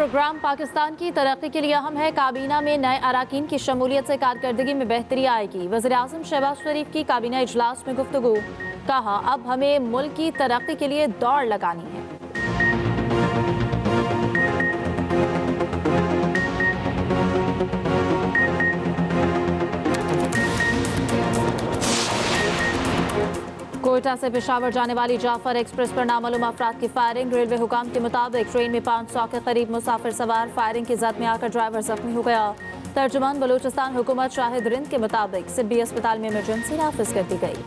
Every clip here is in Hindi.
प्रोग्राम पाकिस्तान की तरक्की के लिए अहम है। काबीना में नए अराकीन की शमूलियत से कारकर्दगी में बेहतरी आएगी। वज़ीर-ए-आज़म शहबाज शरीफ की काबीना इजलास में गुफ्तगू। कहा, अब हमें मुल्क की तरक्की के लिए दौड़ लगानी है। कोयटा से पेशावर जाने वाली जाफर एक्सप्रेस पर नामालूम अफराद की फायरिंग। रेलवे हुकाम के मुताबिक ट्रेन में 500 के करीब मुसाफिर सवार। फायरिंग की जद में आकर ड्राइवर जख्मी हो गया। तर्जुमान बलूचिस्तान हुकूमत शाहिद रिंद के मुताबिक सिब्बी अस्पताल में इमरजेंसी नाफिज कर दी गई।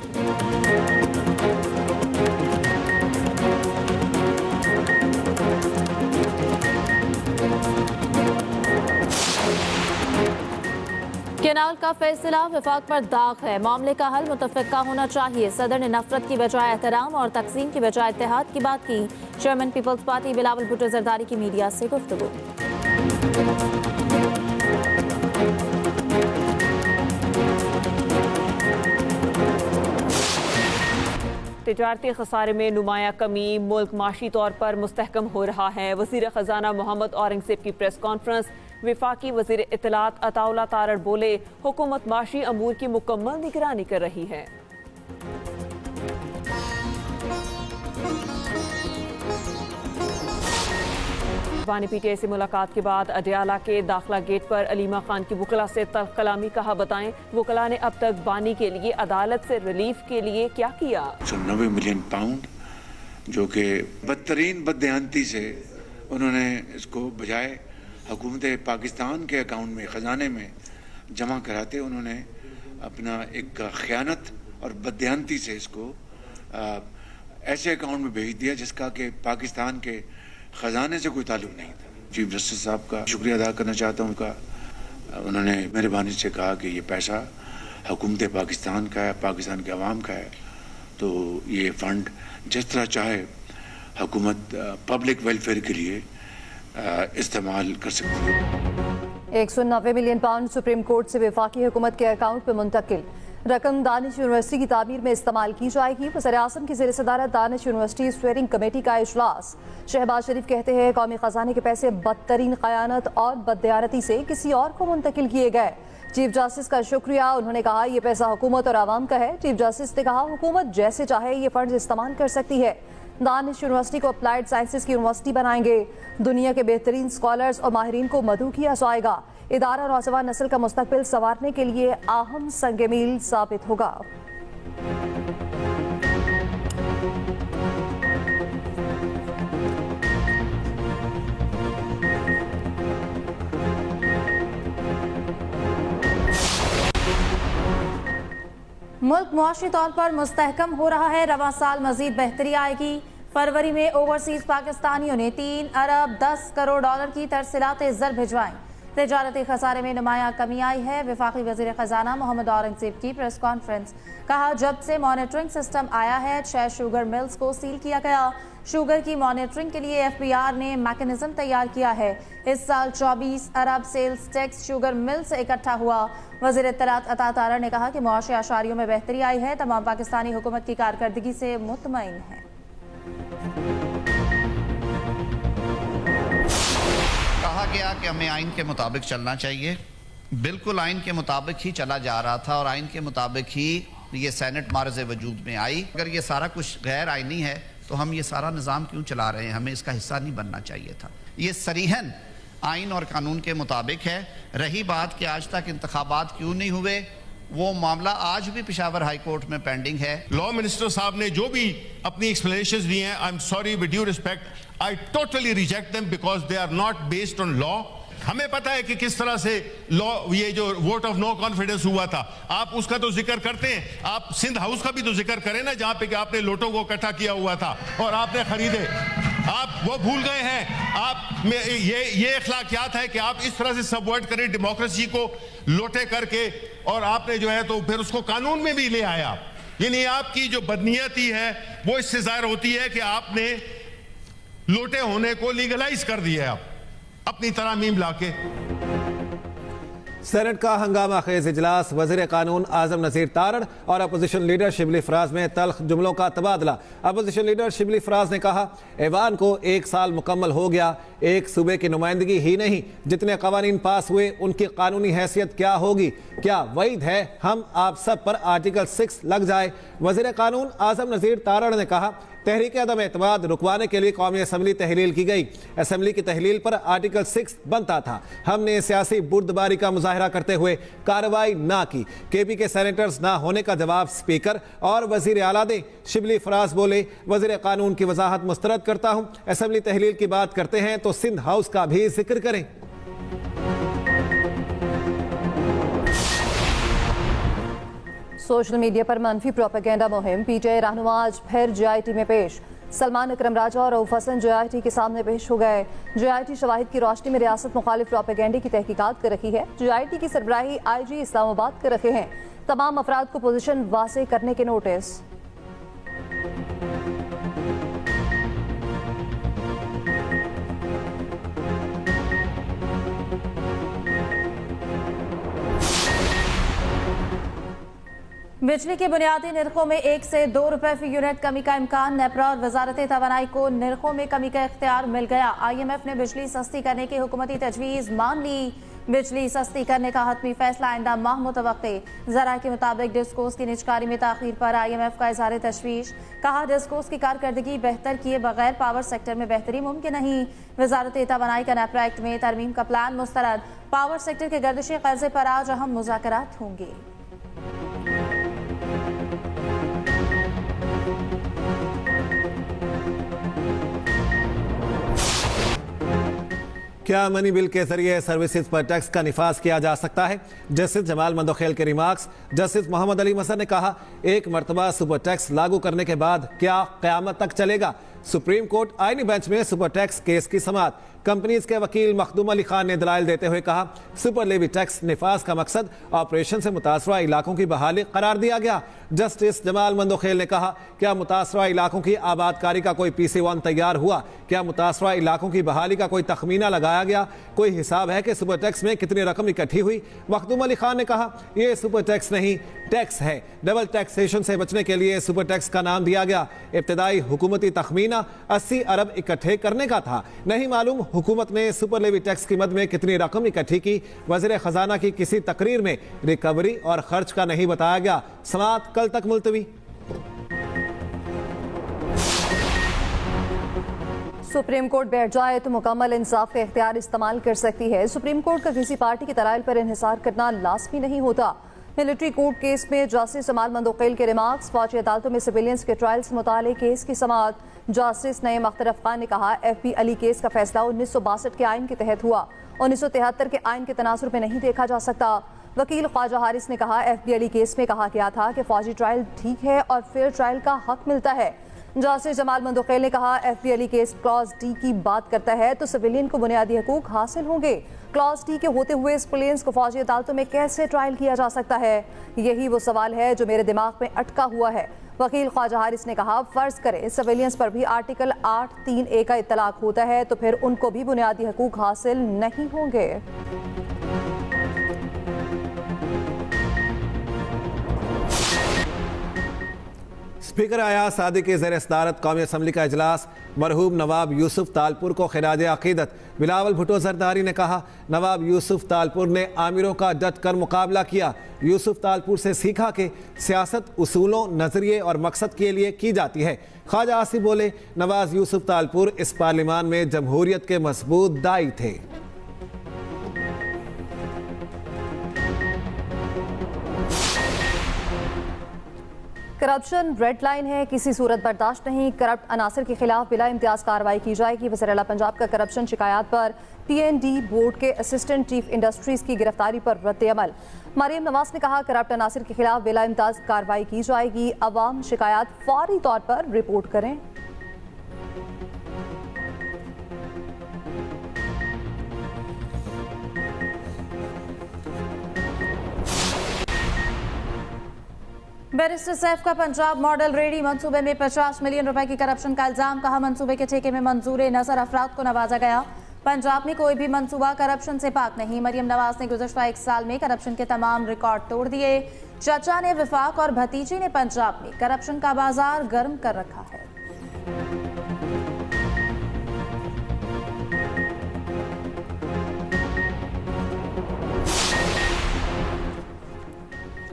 केनाल का फैसला विफाक पर दाग है। मामले का हल मुतफ़िक़ा होना चाहिए। सदर ने नफरत की बजाय एहतराम और तकसीम की बजाय इत्तेहाद की बात की। Chairman people's party Bilawal Bhutto Zardari की मीडिया से गुफ्तगू। तिजारती खसारे में नुमाया कमी। मुल्क माशी तौर पर मुस्तहकम हो रहा है। वज़ीर ख़जाना मोहम्मद औरंगज़ेब की प्रेस कॉन्फ्रेंस। विफाकी वज़ीर इत्तलात अताउल्लाह तारड़ बोले, हुकूमत माशी अमूर की मुकम्मल निगरानी कर रही है। बानी पीटीआई से मुलाकात के बाद अडयाला के दाखिला गेट पर अलीमा खान की वकला से तल्ख कलामी। कहा, बताएं वकला ने अब तक बानी के लिए अदालत से रिलीफ के लिए क्या किया। 90 मिलियन पाउंड जो कि बदतरीन बददेहांती से उन्होंने इसको बजाय हुकूमत पाकिस्तान के अकाउंट में ख़जाने में जमा कराते उन्होंने अपना एक ख़यानत और बददेहांती से इसको ऐसे अकाउंट में भेज दिया जिसका कि पाकिस्तान के ख़जाने से कोई ताल्लुक़ नहीं था। चीफ जस्टिस साहब का शुक्रिया अदा करना चाहता हूँ का उन्होंने मेहरबानी से कहा कि ये पैसा हुकूमत पाकिस्तान का है, पाकिस्तान के अवाम का है, तो ये फ़ंड जिस तरह चाहे हुकूमत पब्लिक वेलफेयर के लिए इस्तेमाल कर सकती है। 190 मिलियन पाउंड सुप्रीम कोर्ट से वफाकी हुकूमत के अकाउंट में मुंतकिल। रकम दानिश यूनिवर्सिटी की तामीर में इस्तेमाल की जाएगी। वज़ीर-ए-आज़म की ज़ेर सदारत दानिश यूनिवर्सिटी स्टीयरिंग कमेटी का इजलास। शहबाज शरीफ कहते हैं, कौमी खजाने के पैसे बदतरीन क़यानत और बददियानती से किसी और को मुंतकिल किए गए। चीफ जस्टिस का शुक्रिया। उन्होंने कहा, यह पैसा हुकूमत और आवाम का है। चीफ जस्टिस ने कहा, हुकूमत जैसे चाहे ये फंड इस्तेमाल कर सकती है। दानिश यूनिवर्सिटी को अप्लाइड साइंसेस की यूनिवर्सिटी बनाएंगे। दुनिया के बेहतरीन स्कॉलर्स और माहिरीन को मदऊ किया जाएगा। इदारा नौजवान नस्ल का मुस्तकबिल संवारने के लिए अहम संग मील साबित होगा। मुल्क मुआशी तौर पर मुस्तहकम हो रहा है। रवां साल मजीद बेहतरी आएगी। फरवरी में ओवरसीज पाकिस्तानियों ने 3 अरब 10 करोड़ डॉलर की तरसीलात ज़र भिजवाई। तिजारती खसारे में नुमाया कमी आई है। वफाकी वज़ीर ख़जाना मोहम्मद औरंगज़ेब की प्रेस कॉन्फ्रेंस। कहा, जब से मॉनिटरिंग सिस्टम आया है 6 शुगर मिल्स को सील किया गया। शुगर की मॉनिटरिंग के लिए FBR ने मैकेनिज्म तैयार किया है। इस साल 24 अरब सेल्स टैक्स शुगर मिल से इकट्ठा हुआ। वज़ीर इत्तलात अता तारड़ ने कहा कि मुआशी आशारियों में बेहतरी आई है। तमाम पाकिस्तानी हुकूमत की कारकर्दगी से मुतमईन है। कहा गया कि हमें आइन के मुताबिक चलना चाहिए। बिल्कुल आइन के मुताबिक ही चला जा रहा था और आइन के मुताबिक ही ये सेनेट मार्ज़ वजूद में आई। अगर ये सारा कुछ गैर आइनी है तो हम ये सारा निज़ाम क्यों चला रहे हैं? हमें इसका हिस्सा नहीं बनना चाहिए था। ये सरीहन आइन और कानून के मुताबिक है। रही बात कि आज तक इंतखाबात क्यों नहीं हुए, वो मामला आज भी पेशावर हाई कोर्ट में पेंडिंग है। लॉ मिनिस्टर साहब ने जो भी अपनी एक्सप्लेनेशंस दी हैं, I am sorry, with due respect, I totally reject them because they are not based on law. हमें पता है कि किस तरह से लॉ, ये जो वोट ऑफ नो कॉन्फिडेंस हुआ था, आप उसका तो जिक्र करते हैं। आप सिंध हाउस का भी तो जिक्र करें ना, जहां पे कि आपने लोटों को इकट्ठा किया हुआ था और आपने खरीदे। आप वो भूल गए हैं। आप में ये अखलाकियात है कि आप इस तरह से सबवर्ट करें डेमोक्रेसी को लोटे करके, और आपने जो है तो फिर उसको कानून में भी ले आया। यानी आपकी जो बदनीयती है वो इससे जाहिर होती है कि आपने लोटे होने को लीगलाइज कर दिया है आप अपनी तरमीम लाके। सेनेट का हंगामा खेज इजलास, वजीर कानून आजम नज़ीर तारड़ और अपोजिशन लीडर शिबली फराज में तल्ख जुमलों का तबादला। अपोजिशन लीडर शिबली फराज ने कहा, ऐवान को 1 साल मुकम्मल हो गया, एक सूबे की नुमाइंदगी ही नहीं, जितने कवानीन पास हुए उनकी कानूनी हैसियत क्या होगी? क्या वईद है हम आप सब पर आर्टिकल 6 लग जाए? वजीर कानून आजम नज़ीर तारड़ ने कहा, तहरीक अदम एतमाद रुकवाने के लिए कौमी असम्बली तहलील की गई। असम्बली की तहलील पर आर्टिकल 6 बनता था। हमने सियासी बुर्दबारी का मुजाहरा करते हुए कार्रवाई ना की। केपी के सेनेटर्स ना होने का जवाब स्पीकर और वजीर आला दें। शिबली फराज बोले, वजीर कानून की वजाहत मुस्तरद करता हूँ। असम्बली तहलील की बात करते हैं तो सिंध हाउस का भी जिक्र करें। सोशल मीडिया पर मनफी प्रोपेगेंडा मुहिम, पीटीआई रहनुमा आज फिर जेआईटी में पेश। सलमान अकरम राजा और रऊफ हसन जेआईटी के सामने पेश हो गए। जेआईटी शवाहिद की रोशनी में रियासत मुखालिफ प्रोपेगेंडे की तहकीकात कर रही है। जेआईटी की सरबराही आईजी इस्लामाबाद कर रखे हैं। तमाम अफराद को पोजीशन वासे करने के नोटिस। बिजली के बुनियादी निर्खों में 1 से 2 रुपए फी यूनिट कमी का इम्कान। नेपरा और वजारत तवानाई को निर्खों में कमी का इख्तियार मिल गया। IMF ने बिजली सस्ती करने की हुकूमती तजवीज़ मान ली। बिजली सस्ती करने का हतमी फैसला आइंदा माह मुतवक्के। जरा के मुताबिक डिस्कोस की निजकारी में ताखीर पर IMF का इजहार तशवीश। कहा, डिस्कोस की कारकर्दगी बेहतर किए बगैर पावर सेक्टर में बेहतरी मुमकिन नहीं। वजारत तवानाई का नेपरा एक्ट में तरमीम का प्लान मुस्तरद। पावर सेक्टर के गर्दिशी कर्जे पर आज अहम मुज़ाकरात होंगे। क्या मनी बिल के जरिए सर्विसेज पर टैक्स का निफाज किया जा सकता है? जस्टिस जमाल मंदोखेल के रिमार्क्स। जस्टिस मोहम्मद अली मसर ने कहा, एक मरतबा सुपर टैक्स लागू करने के बाद क्या क़यामत तक चलेगा? सुप्रीम कोर्ट आईनी बेंच में सुपर टैक्स केस की समाअत। कंपनीज के वकील मखदूम अली खान ने दलाइल देते हुए कहा, सुपर लेवी टैक्स निफाज का मकसद ऑपरेशन से मुतासरा इलाकों की बहाली करार दिया गया। जस्टिस जमाल मंदोखेल ने कहा, क्या मुतासरा इलाकों की आबादकारी का कोई PC1 तैयार हुआ? क्या मुतासरा इलाकों की बहाली का कोई तखमीना लगाया गया? कोई हिसाब है कि सुपर टैक्स में कितनी रकम इकट्ठी हुई? मखदूम अली खान ने कहा, यह सुपर टैक्स नहीं, टैक्स है। डबल टैक्सेशन से बचने के लिए सुपर टैक्स का नाम दिया गया। इब्तदाई हुकूमती तखमीना 80 अरब इकट्ठे करने का था। नहीं मालूम हुकूमत ने सुपर लेवी टैक्स की मद में कितनी रकम इकट्ठी की। वज़ीर खजाना की किसी तकरीर में रिकवरी और खर्च का नहीं बताया गया। समाअत कल तक मुलतवी। सुप्रीम कोर्ट बैठ जाए तो मुकम्मल इंसाफ का इख्तियार इस्तेमाल कर सकती है। सुप्रीम कोर्ट का किसी पार्टी के दलाइल पर इन्हिसार करना लाजमी नहीं होता। मिलिट्री कोर्ट केस में जस्टिस जमाल मंदोखेल के रिमार्क्स। फौजी अदालतों में सिविलियंस के ट्रायल से मुताल्लिक केस की समाअत। जस्टिस नईम अख्तर अफगान ने कहा, FP अली केस का फैसला 1962 के आइन के तहत हुआ, 1973 के आइन के तनासुर में नहीं देखा जा सकता। वकील ख्वाजा हारिस ने कहा, FP अली केस में कहा गया था कि फौजी ट्रायल ठीक है और फेयर ट्रायल का हक मिलता है। जस्टिस जमाल मंदोखेल ने कहा, FP Ali case clause D की बात करता है तो सिविलियन को बुनियादी हकूक हासिल होंगे। क्लॉज D के होते हुए सिविलियंस को फौजी अदालतों में कैसे ट्रायल किया जा सकता है? यही वो सवाल है जो मेरे दिमाग में अटका हुआ है। वकील ख्वाजा हारिस ने कहा, फर्ज करें सिविलियंस पर भी आर्टिकल 8(3)(a) का इत्तलाक होता है तो फिर उनको भी बुनियादी हकूक हासिल नहीं होंगे। स्पीकर आया सादी के ज़ेर सदारत कौमी असम्बली का इजलास। मरहूम नवाब यूसुफ तालपुर को खिराज अकीदत। बिलावल भुट्टो जरदारी ने कहा, नवाब यूसुफ तालपुर ने आमिरों का डट कर मुकाबला किया। यूसुफ तालपुर से सीखा कि सियासत उसूलों, नजरिए और मकसद के लिए की जाती है। ख्वाजा आसिफ बोले, नवाज यूसुफ तालपुर इस पार्लियामान में जमहूरियत के मजबूत दाई थे। करप्शन रेड लाइन है, किसी सूरत बर्दाश्त नहीं। करप्ट अनासर के खिलाफ बिला इम्तियाज कार्रवाई की जाएगी। वज़ीर आला पंजाब का करप्शन शिकायत पर PND बोर्ड के असिस्टेंट चीफ इंडस्ट्रीज की गिरफ्तारी पर रद्द-ए-अमल। मरियम नवाज ने कहा, करप्ट अनासर के खिलाफ बिला इम्तियाज कार्रवाई की जाएगी। अवाम शिकायत फौरी तौर पर रिपोर्ट करें। बैरिस्टर सैफ का पंजाब मॉडल रेडी मंसूबे में 50 मिलियन रुपए की करप्शन का इल्जाम। कहा, मंसूबे के ठेके में मंजूर नजर अफराद को नवाजा गया। पंजाब में कोई भी मंसूबा करप्शन से पाक नहीं। मरियम नवाज ने गुज़श्ता 1 साल में करप्शन के तमाम रिकॉर्ड तोड़ दिए। चचा ने विफाक और भतीजी ने पंजाब में करप्शन का बाजार गर्म कर रखा है।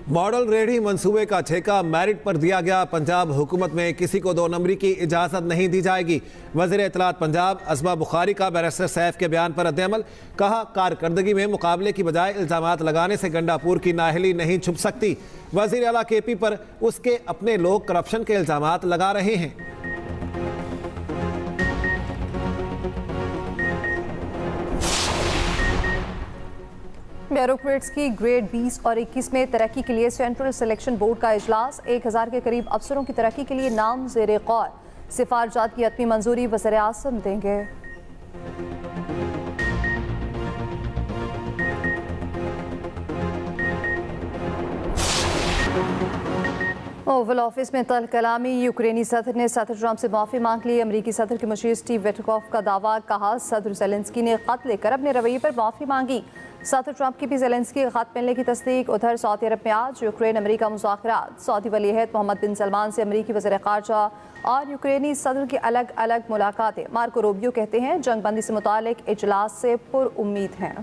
मॉडल रेहड़ी मंसूबे का ठेका मेरिट पर दिया गया। पंजाब हुकूमत में किसी को 2 नंबरी की इजाजत नहीं दी जाएगी। वज़ीर इत्तलात पंजाब असमा बुखारी का बैरिस्टर सैफ के बयान पर रद्द-ए-अमल। कहा, कारकर्दगी में मुकाबले की बजाय इल्जामात लगाने से गंडापुर की नाअहली नहीं छुप सकती। वज़ीर आला KP पर उसके अपने लोग करप्शन के इल्जामात लगा रहे हैं। ब्यूरोक्रेट्स की ग्रेड 20 और 21 में तरक्की के लिए सेंट्रल सिलेक्शन बोर्ड का इजलास। 1000 के करीब अफसरों की तरक्की के लिए नाम ज़ेरे गौर। सिफारजात की हतमी मंजूरी वज़ीर आज़म देंगे। ओवल ऑफिस में तल कलामी। यूक्रेनी सदर ने सदर ट्रंप से माफ़ी मांग ली। अमरीकी सदर के मुशीर स्टीव विटकॉफ का दावा। कहा, सदर ज़ेलेंस्की ने ख़त लेकर अपने रवैये पर माफ़ी मांगी। सदर ट्रंप की भी ज़ेलेंस्की के ख़त मिलने की तस्दीक। उधर सऊदी अरब में आज यूक्रेन अमरीका मुज़ाकरात। सऊदी वली-ए-अहद मोहम्मद बिन सलमान से अमरीकी वज़ीर ख़ारजा और यूक्रेनी सदर की अलग अलग मुलाकातें। मार्को रूबियो कहते हैं, जंगबंदी से मुतालिक इजलास से पुरउम्मीद हैं।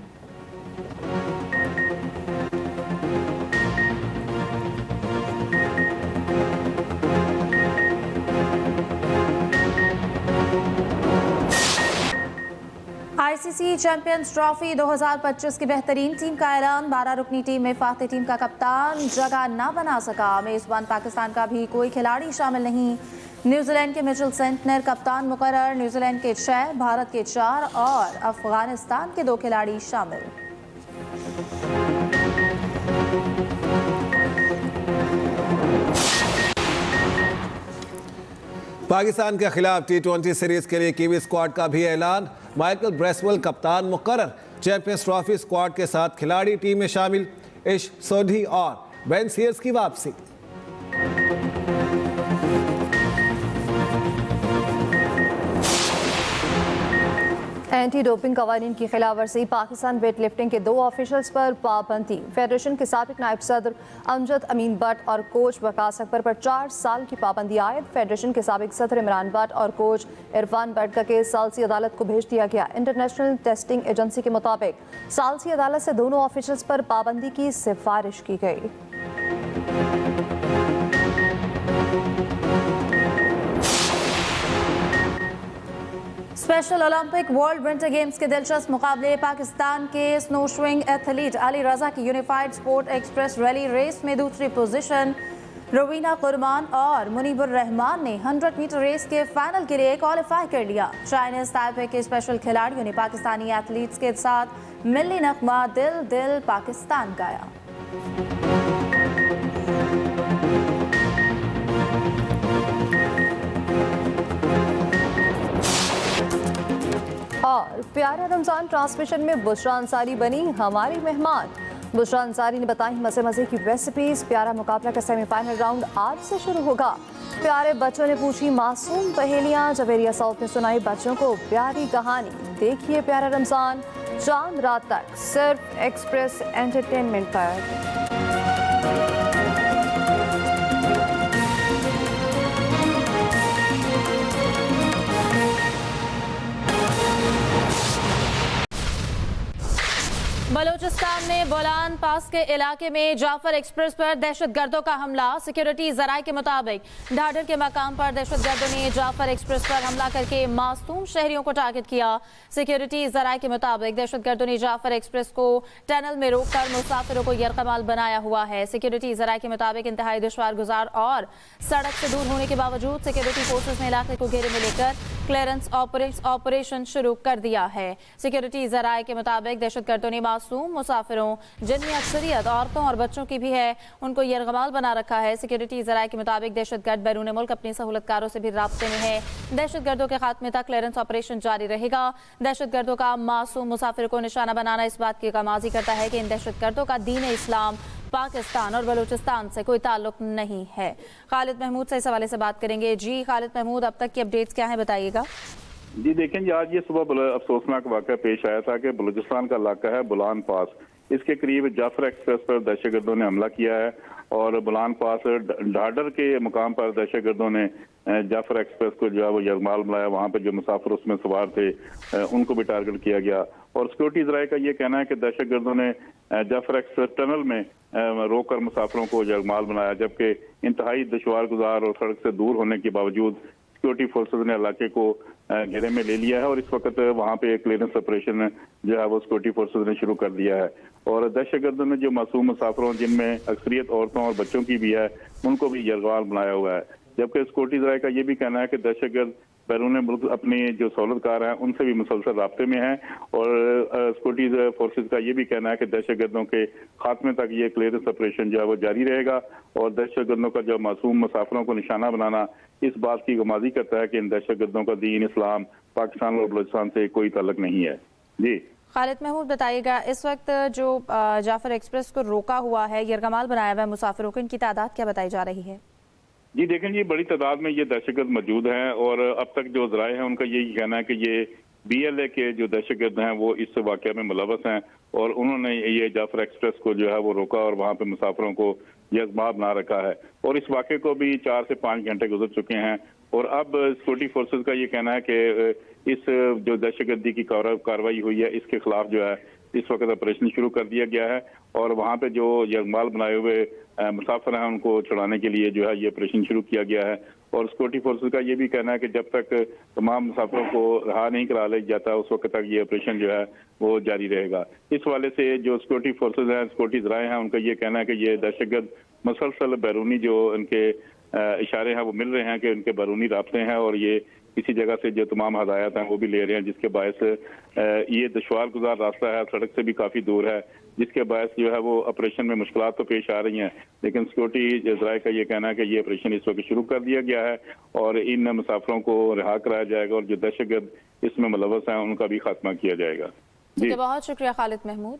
ICC चैंपियंस ट्रॉफी 2025 की बेहतरीन टीम का ऐलान। 12 रुकनी टीम में फाते टीम का कप्तान जगह न बना सका। मेजबान पाकिस्तान का भी कोई खिलाड़ी शामिल नहीं। न्यूजीलैंड के मिचेल सेंटनर कप्तान मुकर्रर। न्यूजीलैंड के 6, भारत के 4 और अफगानिस्तान के 2 खिलाड़ी शामिल। पाकिस्तान के खिलाफ T20 सीरीज के लिए कीवी स्क्वाड का भी ऐलान। माइकल ब्रेसवेल कप्तान मुकर्रर। चैंपियंस ट्रॉफी स्क्वाड के 7 खिलाड़ी टीम में शामिल। इश सोधी और बेन सीयर्स की वापसी। एंटी डोपिंग कवानीन की खिलाफवर्जी। पाकिस्तान वेट लिफ्टिंग के 2 ऑफिशियल्स पर पाबंदी। फेडरेशन के साबिक नायब सदर अमजद अमीन भट्ट और कोच वकास अकबर पर 4 साल की पाबंदी आयद। फेडरेशन के साबिक सदर इमरान भट्ट और कोच इरफान भट्ट का केस सालसी अदालत को भेज दिया गया। इंटरनेशनल टेस्टिंग एजेंसी के मुताबिक सालसी अदालत से दोनों ऑफिशियल्स पर पाबंदी की सिफारिश की गई। Special Olympic world winter games के दिलचस्प मुकाबले। पाकिस्तान के snow swing athlete Ali Raza की unified sport express rally race में दूसरी पोजीशन। रवीना कुरमान और मुनीबुर रहमान ने 100 मीटर रेस के फाइनल के लिए क्वालिफाई कर लिया। चाइनीज ताइपे के स्पेशल खिलाड़ियों ने पाकिस्तानी एथलीट्स के साथ मिली नगमा दिल दिल पाकिस्तान गाया। और प्यारा रमजान ट्रांसमिशन में बुशरा अंसारी बनी हमारी मेहमान। बुशरा अंसारी ने बताई मजे मजे की रेसिपीज। प्यारा मुकाबला का सेमीफाइनल राउंड आज से शुरू होगा। प्यारे बच्चों ने पूछी मासूम पहेलियां। जवेरिया साउथ ने सुनाई बच्चों को प्यारी कहानी। देखिए प्यारा रमजान चांद रात तक सिर्फ एक्सप्रेस एंटरटेनमेंट पर। बलूचिस्तान में बोलान पास के इलाके में जाफर एक्सप्रेस पर दहशतगर्दों का हमला। सिक्योरिटी जराये के मुताबिक ढाढर के मकाम पर दहशतगर्दों ने जाफर एक्सप्रेस पर हमला करके मासूम शहरियों को टारगेट किया। सिक्योरिटी जराये के मुताबिक दहशतगर्दों ने जाफर एक्सप्रेस को टनल में रोककर मुसाफिरों को यरकमाल बनाया हुआ है। सिक्योरिटी जराये के मुताबिक इंतहाई दुश्वार गुजार और सड़क से दूर होने के बावजूद सिक्योरिटी फोर्सेज ने इलाके को घेरे में लेकर क्लियरेंस ऑपरेशन शुरू कर दिया है। सिक्योरिटी जराये के मुताबिक दहशतगर्दों ने मासूम मुसाफिरों, जिनमें अक्सरियत औरतों और बच्चों की भी है, उनको यरगमाल बना रखा है। सिक्योरिटी जराये के मुताबिक दहशतगर्द बैरून मुल्क अपनी सहूलतकारों से भी राब्ते में है। दहशतगर्दों के खात्मे तक क्लियरेंस ऑपरेशन जारी रहेगा। दहशतगर्दों का मासूम मुसाफिर को निशाना बनाना इस बात की गमाजी करता है कि इन दहशतगर्दों का दीन इस्लाम पाकिस्तान और बलूचिस्तान से कोई ताल्लुक नहीं है। खालिद महमूद से इस हवाले से बात करेंगे। जी खालिद महमूद, अब तक की अपडेट्स क्या है बताइएगा। जी देखें जी, आज ये सुबह अफसोसनाक वाक़या पेश आया था कि बलूचिस्तान का इलाका है बुलान पास, इसके करीब जाफर एक्सप्रेस पर दहशतगर्दों ने हमला किया है और बुलान पास ढाडर के मुकाम पर दहशतगर्दों ने जाफर एक्सप्रेस को जो है वो यरगमाल बनाया। वहां पर जो मुसाफिर उसमें सवार थे उनको भी टारगेट किया गया और सिक्योरिटी ज़राए का ये कहना है कि दहशतगर्दों ने जाफर एक्सप्रेस टनल में रोककर मुसाफिरों को यरगमाल बनाया, जबकि इंतहाई दुश्वार गुजार और सड़क से दूर होने के बावजूद सिक्योरिटी फोर्सेज ने इलाके को घेरे में ले लिया है और इस वक्त वहां पे क्लियरेंस ऑपरेशन जो है वो सिक्योरिटी फोर्सेज ने शुरू कर दिया है। और दहशतगर्दों ने जो मासूम मुसाफिरों जिनमें अक्सरियत औरतों और बच्चों की भी है उनको भी यरगमाल बनाया हुआ है, जबकि सिक्योरिटी ज़राए का ये भी कहना है कि दहशतगर्द बैरून मुल्क अपनी जो सहूलतकार हैं उनसे भी मुसलसल राब्ते में हैं और सिक्योरिटी फोर्सेज का ये भी कहना है कि दहशतगर्दों के खात्मे तक ये क्लियरेंस ऑपरेशन जो है वो जारी रहेगा और दहशतगर्दों का जो मासूम मुसाफिरों को निशाना बनाना इस बात की गुमाजी करता है कि इन दहशतगर्दों का दीन इस्लाम पाकिस्तान और बलूचिस्तान से कोई ताल्लुक नहीं है। जी खालिद महमूद बताइएगा, इस वक्त जो जाफर एक्सप्रेस को रोका हुआ है, यरगमाल बनाया हुआ है मुसाफिरों को, इनकी तादाद क्या बताई जा रही है? जी देखें जी, बड़ी तादाद में ये दहशतगर्द मौजूद हैं और अब तक जो ज़राए हैं उनका यही कहना है कि ये BLA के जो दहशतगर्द हैं वो इस वाक़या में मुलव्वस हैं और उन्होंने ये जाफर एक्सप्रेस को जो है वो रोका और वहाँ पे मुसाफिरों को यरगमाल बना रखा है और इस वाक़े को भी 4 से 5 घंटे गुजर चुके हैं और अब सिक्योरिटी फोर्सेज का ये कहना है कि इस जो दहशतगर्दी की कार्रवाई हुई है इसके खिलाफ जो है इस वक्त ऑपरेशन शुरू कर दिया गया है और वहाँ पे जो यरगमाल बनाए हुए मुसाफिर हैं उनको छुड़ाने के लिए जो है ये ऑपरेशन शुरू किया गया है और सिक्योरिटी फोर्सेज का ये भी कहना है कि जब तक तमाम मुसाफिरों को रहा नहीं करा लिया जाता उस वक्त तक ये ऑपरेशन जो है वो जारी रहेगा। इस वाले से जो सिक्योरिटी फोर्सेज हैं, सिक्योरिटी ज़राए हैं, उनका ये कहना है कि ये दहशतगर्द मुसलसल बैरूनी जो उनके इशारे हैं वो मिल रहे हैं कि उनके बैरूनी राब्ते हैं और ये किसी जगह से जो तमाम हदायत हैं वो भी ले रहे हैं, जिसके बायस ये दुश्वार गुजार रास्ता है, सड़क से भी काफ़ी दूर है, जिसके बायस जो है वो ऑपरेशन में मुश्किलात तो पेश आ रही हैं, लेकिन सिक्योरिटी ज़राए का ये कहना है कि ये ऑपरेशन इस वक्त शुरू कर दिया गया है और इन मुसाफिरों को रिहा कराया जाएगा और जो दहशतगर्द इसमें मुलव्वस हैं उनका भी खात्मा किया जाएगा। जी बहुत शुक्रिया खालिद महमूद।